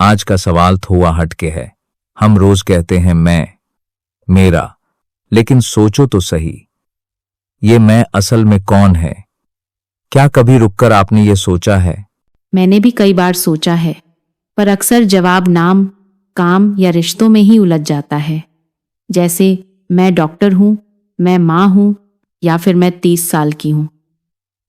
आज का सवाल थोड़ा हटके है। हम रोज कहते हैं मैं, मेरा, लेकिन सोचो तो सही, ये मैं असल में कौन है? क्या कभी रुककर आपने ये सोचा है? मैंने भी कई बार सोचा है, पर अक्सर जवाब नाम, काम या रिश्तों में ही उलझ जाता है। जैसे मैं डॉक्टर हूं, मैं मां हूं, या फिर मैं 30 साल की हूं।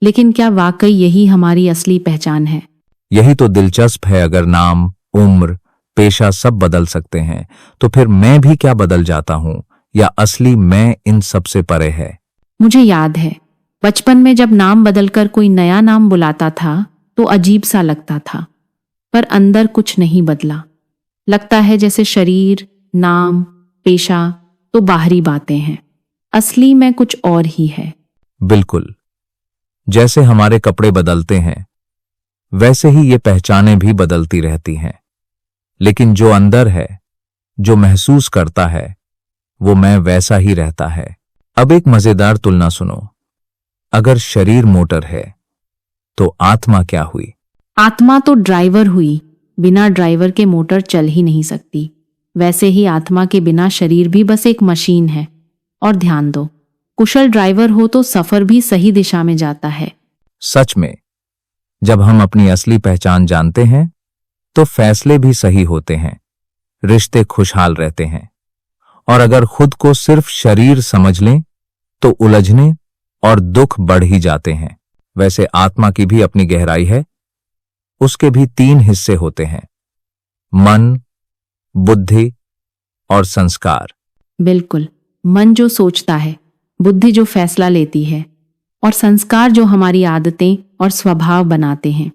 लेकिन क्या वाकई यही हमारी असली पहचान है? यही तो दिलचस्प है। अगर नाम, उम्र, पेशा सब बदल सकते हैं, तो फिर मैं भी क्या बदल जाता हूं, या असली मैं इन सब से परे है? मुझे याद है, बचपन में जब नाम बदलकर कोई नया नाम बुलाता था तो अजीब सा लगता था, पर अंदर कुछ नहीं बदला। लगता है जैसे शरीर, नाम, पेशा तो बाहरी बातें हैं, असली में कुछ और ही है। बिल्कुल, जैसे हमारे कपड़े बदलते हैं, वैसे ही ये पहचानें भी बदलती रहती हैं। लेकिन जो अंदर है, जो महसूस करता है, वो मैं वैसा ही रहता है। अब एक मजेदार तुलना सुनो। अगर शरीर मोटर है, तो आत्मा क्या हुई? आत्मा तो ड्राइवर हुई। बिना ड्राइवर के मोटर चल ही नहीं सकती। वैसे ही आत्मा के बिना शरीर भी बस एक मशीन है। और ध्यान दो, कुशल ड्राइवर हो तो सफर भी सही दिशा में जाता है। सच में, जब हम अपनी असली पहचान जानते हैं, तो फैसले भी सही होते हैं, रिश्ते खुशहाल रहते हैं। और अगर खुद को सिर्फ शरीर समझ लें, तो उलझने और दुख बढ़ ही जाते हैं। वैसे आत्मा की भी अपनी गहराई है। उसके भी 3 हिस्से होते हैं: मन, बुद्धि और संस्कार। बिल्कुल, मन जो सोचता है, बुद्धि जो फैसला लेती है, और संस्कार जो हमारी आदतें और स्वभाव बनाते हैं।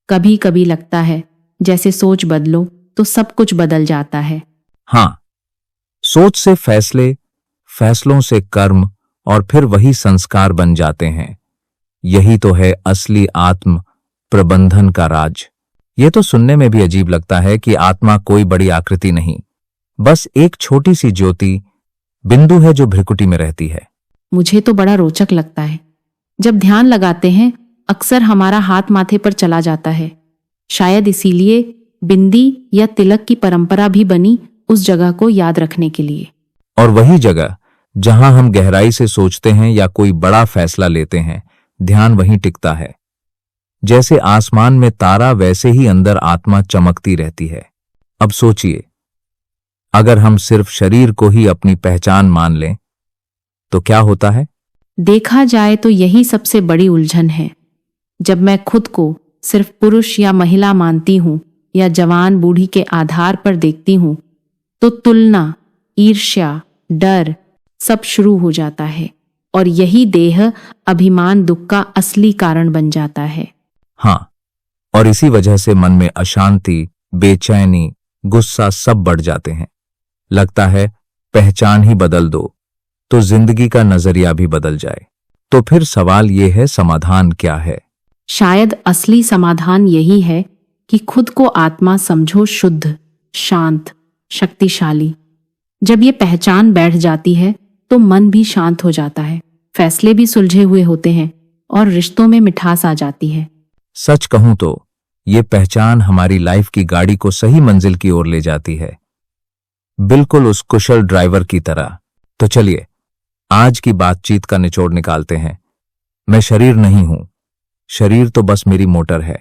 कभी कभी लगता है जैसे सोच बदलो तो सब कुछ बदल जाता है। हां, सोच से फैसले, फैसलों से कर्म, और फिर वही संस्कार बन जाते हैं। यही तो है असली आत्म प्रबंधन का राज। ये तो सुनने में भी अजीब लगता है कि आत्मा कोई बड़ी आकृति नहीं, बस एक छोटी सी ज्योति बिंदु है जो भ्रिकुटी में रहती है। मुझे तो बड़ा रोचक लगता है। जब ध्यान लगाते हैं, अक्सर हमारा हाथ माथे पर चला जाता है। शायद इसीलिए बिंदी या तिलक की परंपरा भी बनी, उस जगह को याद रखने के लिए। और वही जगह जहां हम गहराई से सोचते हैं या कोई बड़ा फैसला लेते हैं, ध्यान वहीं टिकता है। जैसे आसमान में तारा, वैसे ही अंदर आत्मा चमकती रहती है। अब सोचिए, अगर हम सिर्फ शरीर को ही अपनी पहचान मान लें, तो क्या होता है? देखा जाए तो यही सबसे बड़ी उलझन है। जब मैं खुद को सिर्फ पुरुष या महिला मानती हूं, या जवान बूढ़ी के आधार पर देखती हूं, तो तुलना, ईर्ष्या, डर सब शुरू हो जाता है। और यही देह अभिमान दुख का असली कारण बन जाता है। हां, और इसी वजह से मन में अशांति, बेचैनी, गुस्सा सब बढ़ जाते हैं। लगता है पहचान ही बदल दो तो जिंदगी का नजरिया भी बदल जाए। तो फिर सवाल यह है, समाधान क्या है? शायद असली समाधान यही है कि खुद को आत्मा समझो, शुद्ध, शांत, शक्तिशाली। जब ये पहचान बैठ जाती है तो मन भी शांत हो जाता है, फैसले भी सुलझे हुए होते हैं, और रिश्तों में मिठास आ जाती है। सच कहूं तो ये पहचान हमारी लाइफ की गाड़ी को सही मंजिल की ओर ले जाती है, बिल्कुल उस कुशल ड्राइवर की तरह। तो चलिए आज की बातचीत का निचोड़ निकालते हैं। मैं शरीर नहीं हूं, शरीर तो बस मेरी मोटर है।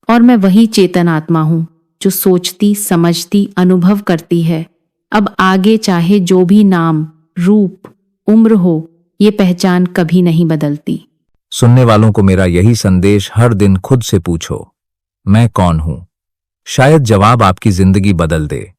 और मैं वही चेतन आत्मा हूं जो सोचती, समझती, अनुभव करती है। अब आगे चाहे जो भी नाम, रूप, उम्र हो, ये पहचान कभी नहीं बदलती। सुनने वालों को मेरा यही संदेश, हर दिन खुद से पूछो, मैं कौन हूं? शायद जवाब आपकी जिंदगी बदल दे।